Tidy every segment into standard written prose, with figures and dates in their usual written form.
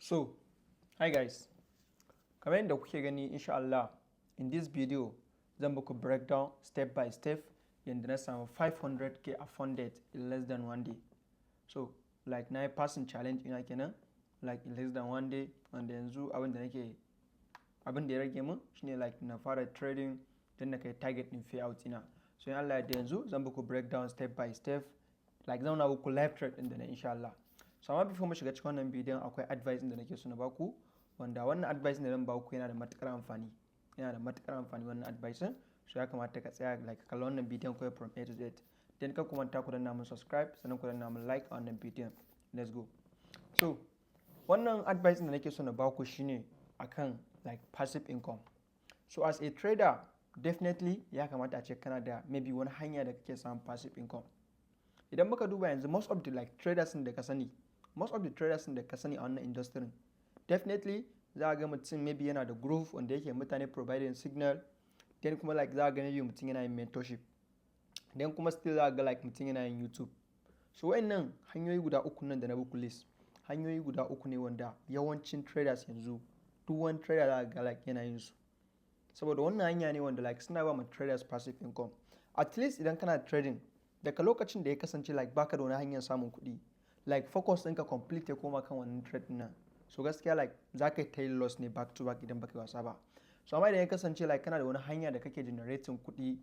So, hi guys, kamar yadda kuke gani insha Allah in this video zan muku breakdown step by step yadda na samu 500k a funded in less than one day. So, like na yi passing challenge ina kenan like in less than one day wanda yanzu abin da ya rage min shine like na fara trading don na kai target din payout ina. So in Allah da yanzu zan muku breakdown step by step like zan na muku live trade din da na insha Allah. So amma before mu shiga cikin wannan bidiyon akwai advice da nake so na baku wanda wannan advice da zan baku yana da matukar amfani. Yana da matukar amfani wannan advice din. So ya kamata ka tsaya like kalla wannan bidiyon kawai from A to Z. Then ka kuma ta ku danna mun subscribe sannan ku danna mun like a wannan bidiyon. Let's go. So wannan advice da nake so na baku shine akan like passive income. So as a trader definitely ya kamata a ce kana da maybe wani hanya da kake samun passive income. Idan muka duba yanzu most of the like traders da ka sani a wannan industry definitely za a ga mutum maybe yana da groove wanda yake mutane providing signal, then kuma like za a ga maybe mutum yana yin mentorship, then kuma still za a ga like mutum yana yin YouTube. So wayannan hanyoyi guda uku nan da na buku list hanyoyi guda uku ne wanda yawancin traders yanzu duk wani trader za a ga like yana yin su, saboda wannan hanya ne wanda like suna ba ma traders passive income. At least idan kana trading daga lokacin da ya kasance like baka da wani hanyar samun kuɗi like focus ɗinka complete ya koma kan wannan trade nan, so gaskiya like za ka yi ta loss ne back to back idan baka yi wasa ba. So amma idan ya kasance like kana da wani hanya da kake generating kuɗi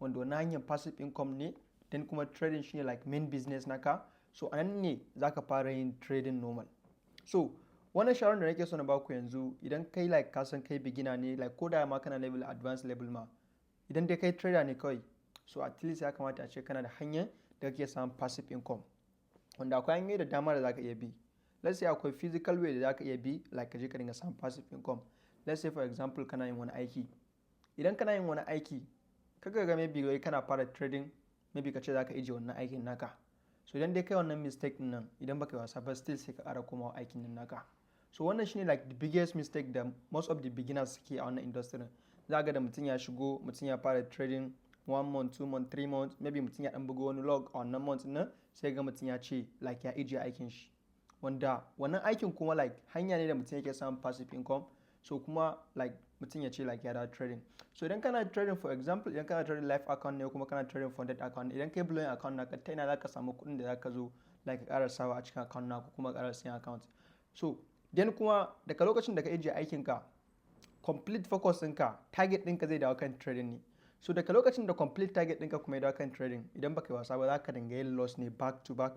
wanda wani hanyar passive income ne, then kuma trading shine like main business naka, so anan ne za ka fara yin trading normal. So wannan shawarar da nake so na baku yanzu idan kai like ka san kai beginner ne like ko da ma kana level advanced level ma idan dai kai trader ne kawai, so at least ya kamata a ce kana da hanyar da kake samun passive income wanda akwai hanyoyi da dama da zaka iya bi. Let's say akwai physical way da zaka iya bi like ka je ka dinga samun passive income. Let's say for example kana yin wani aiki, idan kana yin wani aiki kaga ga maybe wai kana fara trading maybe ka ce zaka ije wannan aikin naka, so idan dai kai wannan mistake din nan idan baka yi wasa ba still sai ka ƙara komawa aikin nan naka. So wannan shine like the biggest mistake da most of the beginners suke a wannan industry. Za ga da mutum ya shigo mutum ya fara trading 1 month 2 month 3 months maybe mutum ya dan buga wani log a wannan month nan sai ga mutum ya ce like ya ije aikin shi, wanda wannan aikin kuma like hanya ne da mutum yake samun passive income, so kuma like mutum ya ce like ya da trading. So idan kana trading for example idan kana trading live account ne kuma kana trading funded account, idan kai blowing account naka ta ina zaka samu kuɗin da zaka zo like ka ƙara sawa a cikin account naka kuma ƙara siyan account. So then kuma daga lokacin da ka ije aikin ka complete focus ɗinka target ɗinka zai dawo kan trading ne. So daga lokacin da complete target ɗinka kuma ya dawo kan trading idan baka yi wasa ba za ka dinga yin loss ne back to back.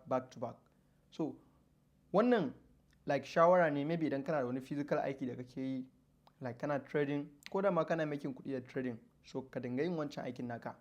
So wannan like shawara ne maybe idan kana da wani physical aiki da kake yi like kana trading ko da ma kana making kuɗi da trading, so ka dinga yin wancan aikin naka,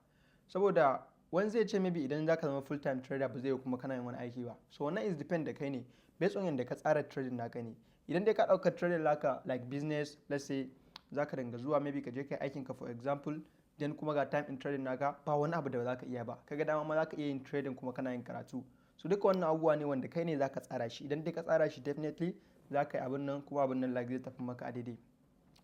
saboda wani zai ce maybe idan zaka zama full time trader ba zai yi kuma kana yin wani aiki ba. So wannan is depend da kai ne based on yadda ka tsara trading naka ne. Idan dai ka ɗauka trading naka like business, let's say zaka dinga zuwa maybe ka je kai aikin ka for example, then kuma ga time in trading naka ba wani abu da za ka iya ba, kaga dama ma za ka iya yin trading kuma kana yin karatu. So duka wannan abubuwa ne wanda kai ne za ka tsara shi, idan dai ka tsara shi definitely za ka yi abin nan kuma abin nan like zai tafi maka a daidai.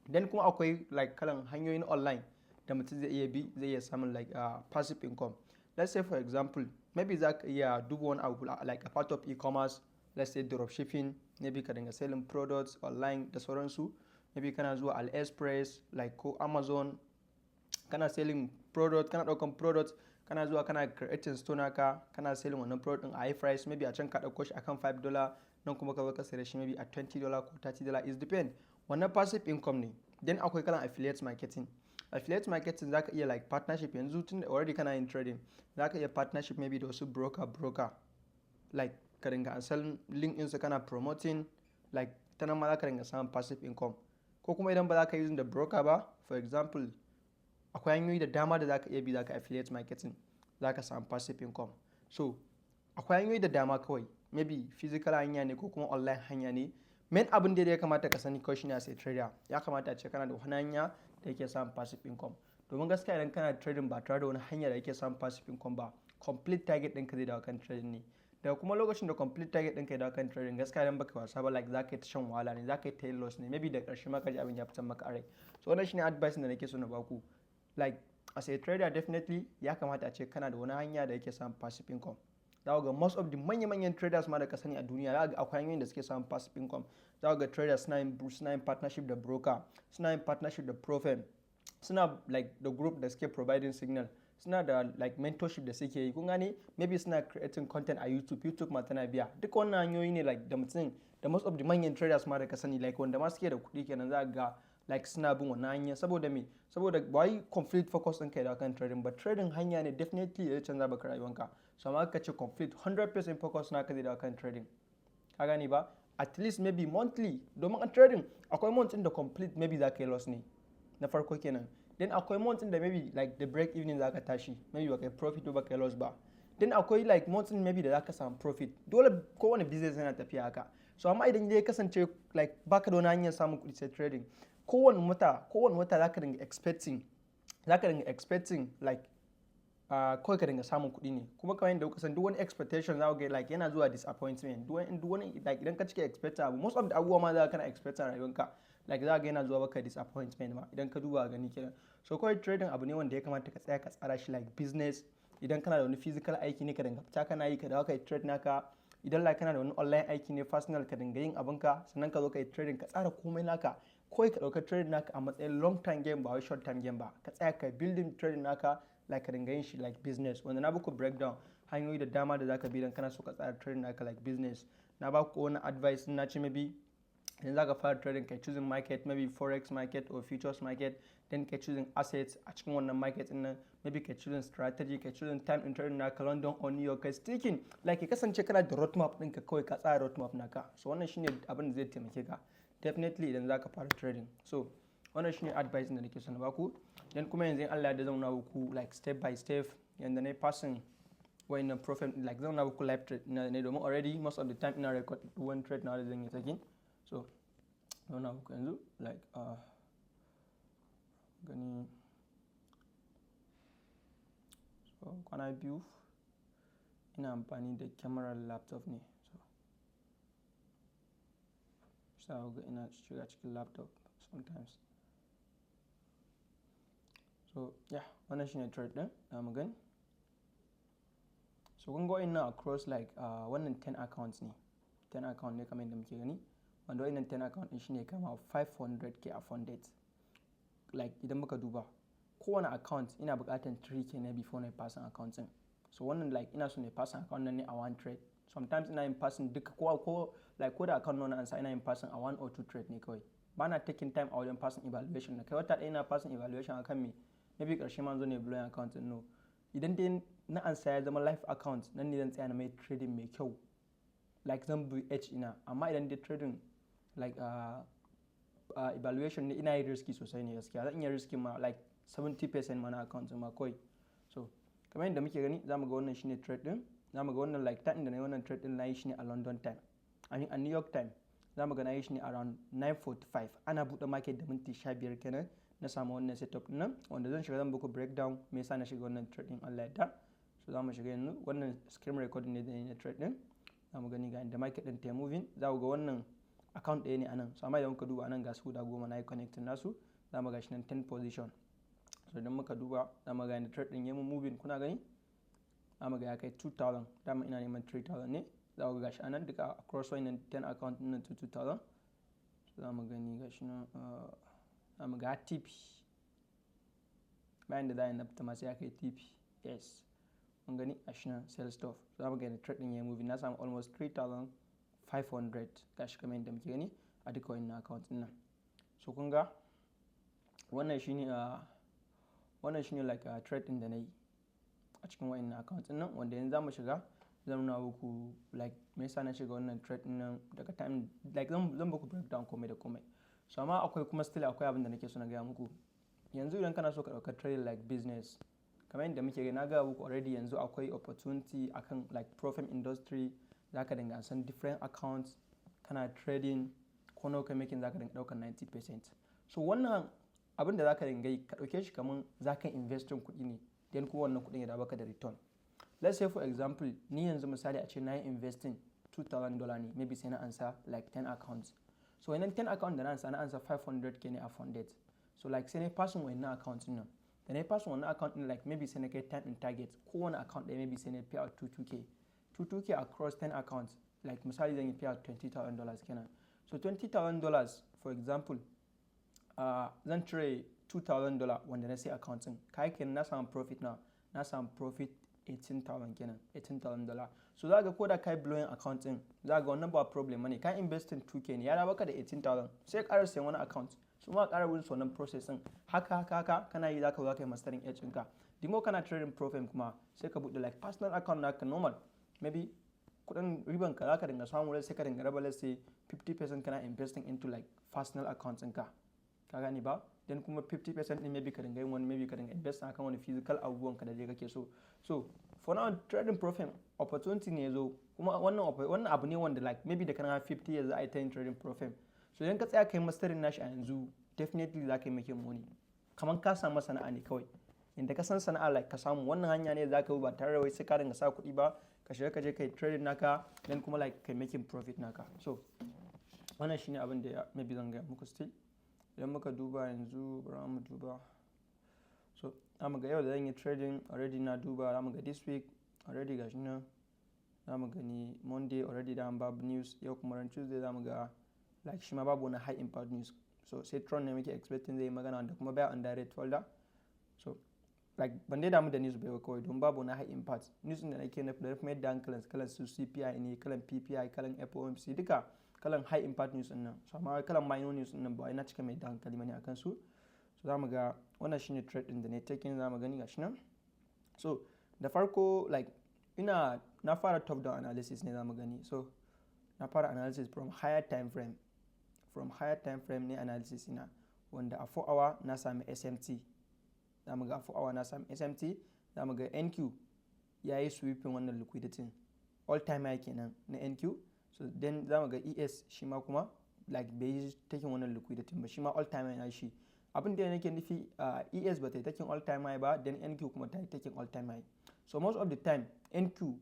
Then kuma akwai like kalan hanyoyin online da mutum zai iya bi zai iya samun like passive income. Let's say for example maybe za ka iya duba wani abu like a part of e-commerce, let's say dropshipping, maybe ka dinga selling products online da sauransu, maybe kana zuwa AliExpress like ko Amazon kana selling product, kana daukan product kana zuwa kana creating store naka kana selling wannan product din a high price, maybe a can ka dauko shi akan $5 nan kuma ka zo ka sayar shi maybe a $20 ko $30, is depend. Wannan passive income ne. Then akwai kalan affiliate marketing. Affiliate marketing zaka iya like partnership yanzu tun already kana yin trading zaka iya partnership maybe da wasu broker like ka dinga ansal link ɗinsu kana promoting like ta nan ma zaka dinga samun passive income. Ko kuma idan ba za ka yi using da broker ba, for example akwai hanyoyi da dama da zaka iya bi zaka affiliate marketing zaka samu passive income. So akwai hanyoyi da dama kawai maybe physical hanya ne ko kuma online hanya ne. Main abin da ya kamata ka sani kawai shine as a trader ya kamata a ce kana da wani hanya da yake samun passive income, domin gaskiya idan kana trading ba tare da wani hanya da yake samun passive income ba complete target ɗinka zai dawo kan trading ne. Daga kuma lokacin da complete target ɗinka ya dawo kan trading gaskiya idan baka wasa ba like zaka yi ta shan wahala ne, zaka yi ta yin loss ne, maybe da ƙarshe ma ka ji abin ya fitan maka a rai. So wannan shine advice da nake so na baku. Like as a trader definitely ya kamata a ce kana da wani hanya da yake samun passive income. Za ga most of the manya-manyan traders ma da ka sani a duniya za ga akwai hanyoyin da suke samun passive income. za ga traders suna yin partnership da broker, suna yin partnership da Profem, suna like the group da suke providing signal, suna da like mentorship da suke yi, kun gane, maybe suna creating content a YouTube ma tana biya. Duk wannan hanyoyi ne like da mutum da most of the manyan traders ma da ka sani like wanda ma suke da kuɗi kenan za ga like suna bin wannan hanya. Saboda me? Saboda ba wai complete focus ɗin kai da kan trading ba. Trading hanya ne definitely ya canza baka rayuwanka. So amma ka ce complete 100% focus na ka zai da kan trading. Ka gane ba? At least maybe monthly, domin a trading akwai month ɗin da complete maybe za ka yi loss ne. Na farko kenan. Then akwai month ɗin da maybe like the break even za ka tashi, maybe baka yi profit ba baka yi loss ba. Then akwai like month ɗin maybe da za ka samu profit. Dole kowane business yana tafiya haka. So amma idan ya kasance like baka da wani hanyar samun kuɗi sai trading, kowane wata za ka dinga expecting like kawai ka dinga samun kuɗi ne. Kuma kamar yadda kuka san duk wani expectation za ku ga like yana zuwa disappointment. Duk wani like idan ka cike expect abu, most of the abubuwa ma za ka kana expect a rayuwanka, like za ka ga yana zuwa baka disappointment ma idan ka duba gani kenan. So kawai trading abu ne wanda ya kamata ka tsaya ka tsara shi like business. Idan kana da wani physical aiki ne ka dinga fita kana yi, ka dawo ka yi trade naka. Idan like kana da wani online aiki ne personal, ka dinga yin abinka, sannan ka zo ka yi trading, ka tsara komai naka. Kawai ka ɗauka trading naka a matsayin long term game ba wai short term game ba. Ka tsaya ka building trading naka like ka dinga yin shi like business. Wanda na baku breakdown hanyoyi da dama da zaka bi idan kana so ka tsara trading naka like business. Na baku wani advice na ce maybe idan zaka fara trading kai choosing market, maybe forex market or futures market, then kai choosing assets a cikin wannan market din nan, maybe kai choosing strategy, kai choosing time in trading naka London or New York, kai sticking like ya kasance kana da roadmap ɗinka, kawai ka tsara roadmap naka. So wannan shine abin da zai taimake ka definitely idan zaka fara trading. So wannan shine advice da nake son na baku. Then kuma yanzu in Allah ya zan nuna muku like step by step yanda na passing wayannan profit, like zan nuna muku live trade ne domin already most of the time ina record one trade na da zan yi taking. So zan nuna muku yanzu like gani so kwana biyu ina amfani da camera laptop ne. So ga ina shiga cikin laptop sometimes. So yeah, wannan shine trade din da mu gani. So kun ga ina across like wannan 10 accounts ne. 10 account ne kamar yadda muke gani. Wanda wannan 10 account din shine kama 500k a funded. Like idan muka duba kowane account ina buƙatar 3k ne before na passing account din. So wannan like ina so ne passing account nan ne a one trade. Sometimes ina yin passing duka ko da account na ansa ina yin passing a 1 or 2 trade ne kawai. Bana taking time a wajen passing evaluation na kai wata ɗaya ina passing evaluation akan me, maybe ƙarshe ma zo ne blowing account din. No, idan dai na ansa ya zama live account nan ne zan tsaya na mai trading mai kyau, like zan bi edge ina. Amma idan dai trading like evaluation ne ina yin risky sosai ne gaskiya. Zan iya risky ma like 70% ma na account ma kawai. So kamar yadda muke gani zamu ga wannan shine trade din. Zamu ga wannan like time da na yi wannan trade din na yi shi ne a London time. I mean a New York time. Zamu ga na yi shi ne around 9:45. Ana buɗe market da minti 15 kenan na samu wannan setup din nan, wanda zan shiga zan muku breakdown me yasa na shiga wannan trade din Allah ya yarda. So zamu shiga yanzu wannan screen recording ne da ni na trade din. Zamu gani ga inda market din ta moving. Za ku ga wannan account ɗaya ne anan. So amma idan muka duba anan ga su guda 10 na yi connecting nasu. Zamu ga shi nan 10 position. So idan muka duba zamu ga inda trade din ya moving, kuna gani? Zamu ga ya kai 2000. Dama ina neman 3000 ne. Za ku ga shi anan duka across wannan 10 account din nan to 2000. So zamu gani ga shi nan zamu ga TP. Bayan da za a yi na fita masu ya kai TP. Yes. Mun gani a shi nan sell stuff. So zamu ga inda trade din ya moving. Na samu almost 3500 gashi kamar yadda muke gani a duka wannan account din nan. So kun ga wannan shine like trade din da na yi a cikin wannan account din nan, wanda yanzu zamu shiga zan nuna muku like me yasa na shiga wannan trade din nan daga time like zan muku breakdown komai da komai. So amma akwai kuma still akwai abin da nake so na gaya muku. Yanzu idan kana so ka ɗauka trade like business kamar yadda muke gani na gaya muku already yanzu akwai opportunity akan like Profem industry. Zaka dinga san different accounts kana trading ko nawa ka making zaka dinga ɗaukar 90%. So wannan abin da zaka dinga yi ka ɗauke shi kamar zaka investin kuɗi ne, then ko wannan kuɗin ya dawo baka da return. Let's say for example ni yanzu misali a ce na yi investing $2,000 ne, maybe sai na ansa like 10 accounts. So wannan 10 account da na ansa 500k ne a funded. So like sai na passing wannan account din nan. Da na passing wannan account din like maybe sai na kai time in target. Kowane account ɗaya maybe sai na pay out 22k across 10 accounts. Like misali zan yi pay out $20,000 kenan. So $20,000 for example, zan cire $2,000 wanda na sai account din, kai kenan na samu profit na samu profit 18,000 kenan, $18,000. So za ga ko da kai blowing account din, za ga wannan ba problem bane, ka invest in 2k ne ya da baka da 18,000, sai ka ƙara sayan wani account, su ma ƙara wurin wannan process din haka kana yi, zaka yi mastering edge ɗinka. Dimo kana trading profit kuma sai ka buɗe like personal account naka normal, maybe kudin riban ka zaka dinga samu, sai ka dinga raba, let's say 50% kana investing into like personal accounts ɗinka, ka gani ba, then kuma 50% din maybe ka dinga yin wani, maybe ka dinga invest akan wani physical abubuwan ka da dai kake so for now trading profit opportunity ne yazo, kuma wannan abu ne wanda like maybe da kana 50 years ai ta yin trading profit. So idan ka tsaya kai mastering nashi a yanzu, definitely za ka yi making money, kaman ka samu sana'a ne kawai, inda ka san sana'a like ka samu wannan hanya ne za ka yi ba tare da wai sai ka dinga sa kuɗi ba, ka shiga ka je kai trading naka, then kuma like kai making profit naka. So wannan shine abin da maybe zan ga muku still. Idan muka duba yanzu, bari mu duba, so zamu ga yau da zan yi trading already na duba, zamu ga this week already gashi nan, zamu gani Monday already da an babu news, yau kuma ran Tuesday zamu ga like shi ma babu wani high impact news, so sai Tron ne muke expecting zai yi magana da kuma buy on direct folder. So like ban dai damu da news bai kawai don babu wani high impact news da nake na kuma yadda hankalin kalan su CPI ne, kalan PPI, kalan FOMC, duka kalan high impact news din nan, so amma kalan minor news din nan ba ina cika mai da hankali bane akan su. So zamu ga wannan shine trade din da ne taking, zamu gani gashi nan. So da farko like na fara top down analysis ne, zamu gani, so na fara analysis from higher time frame ne analysis ina, wanda a 4 hour na sami SMT, zamu ga 4 hour na sami SMT, zamu ga NQ yayi sweeping wannan liquidity all time high kenan na NQ. So then zamu ga ES shi ma kuma like bai yi taking wannan liquidity ba, shi ma all time high shi. Abin da nake nufi ES ba ta yi taking all time high ba, then NQ kuma ta yi taking all time high. So most of the time NQ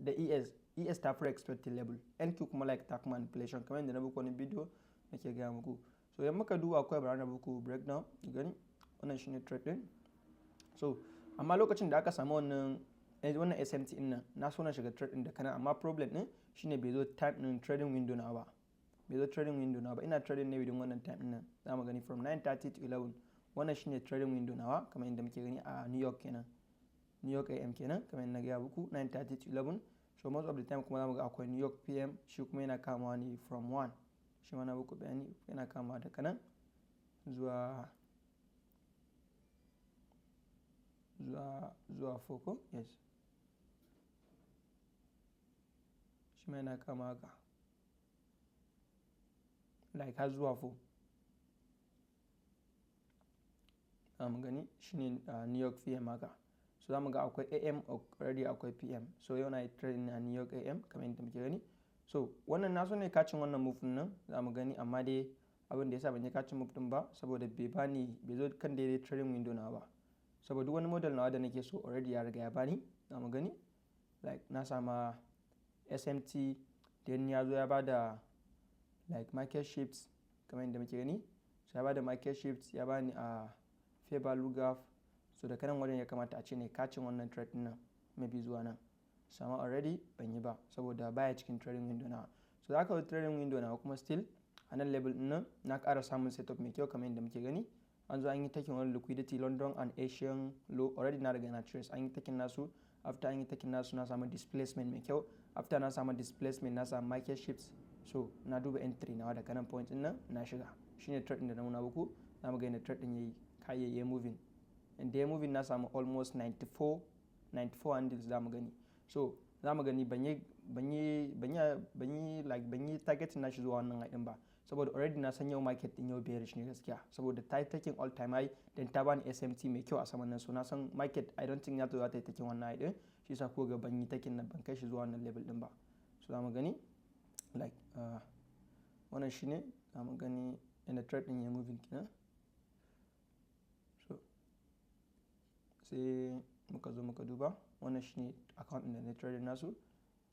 da ES ta fi expected level, NQ kuma like ta kuma manipulation, kamar yadda na buku wani video nake gaya muku. So idan muka duba akwai bari na buku breakdown, gani wannan shine trade din. So amma lokacin da aka samu wannan SMT din nan, na so na shiga trade din da kana, amma problem din shine bai zo time din trading window na ba, ina trading ne within wannan time din nan, zamu gani from 9:30 to 11, wannan shine trading window nawa kamar yadda muke gani a New York kenan, New York AM kenan kamar yadda na gaya muku 9:30 to 11. So most of the time kuma zamu ga akwai New York PM, shi kuma yana kamawa ne from 1, shi ma na muku bayani yana kamawa daga nan zuwa 4 ko, yes, shi ma yana kama haka like har zuwa 4, zamu gani shine New York PM haka. So zamu ga akwai AM already, akwai PM, so yau na yi trading a New York AM kamar yadda muke gani. So wannan na so ne kacin wannan move din nan, zamu gani, amma dai abin da yasa ban yi kacin move din ba saboda bai zo kan daidai trading window na ba, saboda duk wani model nawa da nake so already ya riga ya bani, zamu gani like na sama SMT, then ya zo ya bada like market shifts kamar yadda muke gani, so ya bada market shifts, ya bani a fair value gap. So da kanan wajen ya kamata a ce ne kacin wannan trade din nan maybe zuwa nan, sama already ban yi ba saboda baya cikin trading window na. So za ka yi trading window na kuma still a nan level din nan na ƙara samun setup mai kyau kamar yadda muke gani, an zo an yi taking wani liquidity London and Asian low already, na riga na trace an yi taking nasu. After an yi taking nasu na samu displacement mai kyau, after na samu displacement na samu market shifts. So na duba entry nawa da kanan point din nan na shiga, shine trade din da na nuna muku. Na ga yadda trade din yayi kayayye moving, and day moving na samu almost 94 handles zamu gani. So zamu gani ban yi targeting nashi zuwa wannan high din ba, saboda already na san yau market din yau bearish ne gaskiya, saboda ta yi taking all time high, then ta bani SMT mai kyau a saman nan. So na san market I don't think za ta yi taking wannan high din, shi yasa ko ga ban yi taking nan, ban kai shi zuwa wannan level din ba. So zamu gani like wannan shine zamu gani inda trade din ya moving kenan. So sai muka zo muka duba wannan shine account din da na trade nasu,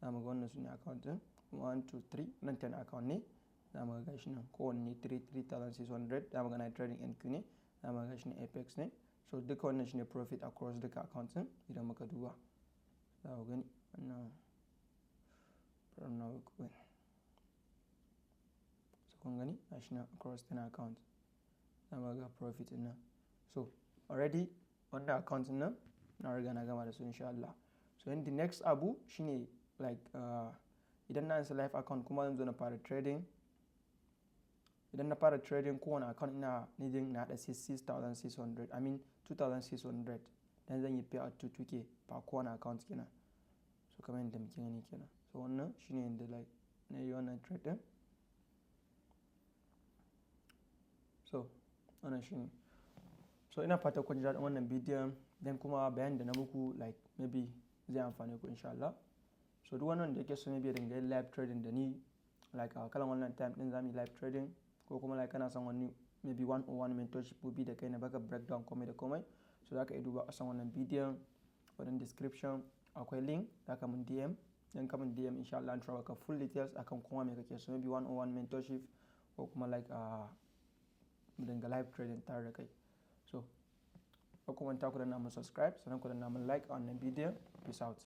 zamu ga wannan sune account din 1 2 3 nan 10 account ne, zamu ga gashi nan kowanne 3600, zamu ga na trading NQ ne, zamu ga gashi nan Apex ne. So duka wannan shine profit across duka accounts din idan muka duba, zamu gani wannan kun gani gashi nan across 10 account za mu ga profit din nan. So already wannan account din nan na riga na gama da su insha Allah. So in the next abu shine like idan na ansa live account kuma zan zo na fara trading. Idan na fara trading kowane account ina needing na haɗa 6,600 I mean 2,600 dan zan yi pay out to 2k per kowane account kenan. So kamar yadda muke gani kenan. So wannan shine yadda like na yi wannan trade din. So wannan shine. So ina fata kun ji daɗin wannan bidiyon dan kuma bayanin da na muku like maybe zai amfane ku insha Allah. So duk wannan da yake so maybe dinga yin live trading da ni like a kalan wannan time din zamu yi live trading ko kuma like kana son wani maybe 101 mentorship will be da kai na baka breakdown komai da komai. So zaka iya duba a san wannan bidiyon wannan description akwai link zaka mun DM dan ka mun DM insha Allah an tura baka full details akan kuma me kake so maybe 101 mentorship ko kuma like mu dinga live trading tare da kai. So ku manta ku danna mun subscribe sannan ku danna mun like a wannan bidiyon. Peace out.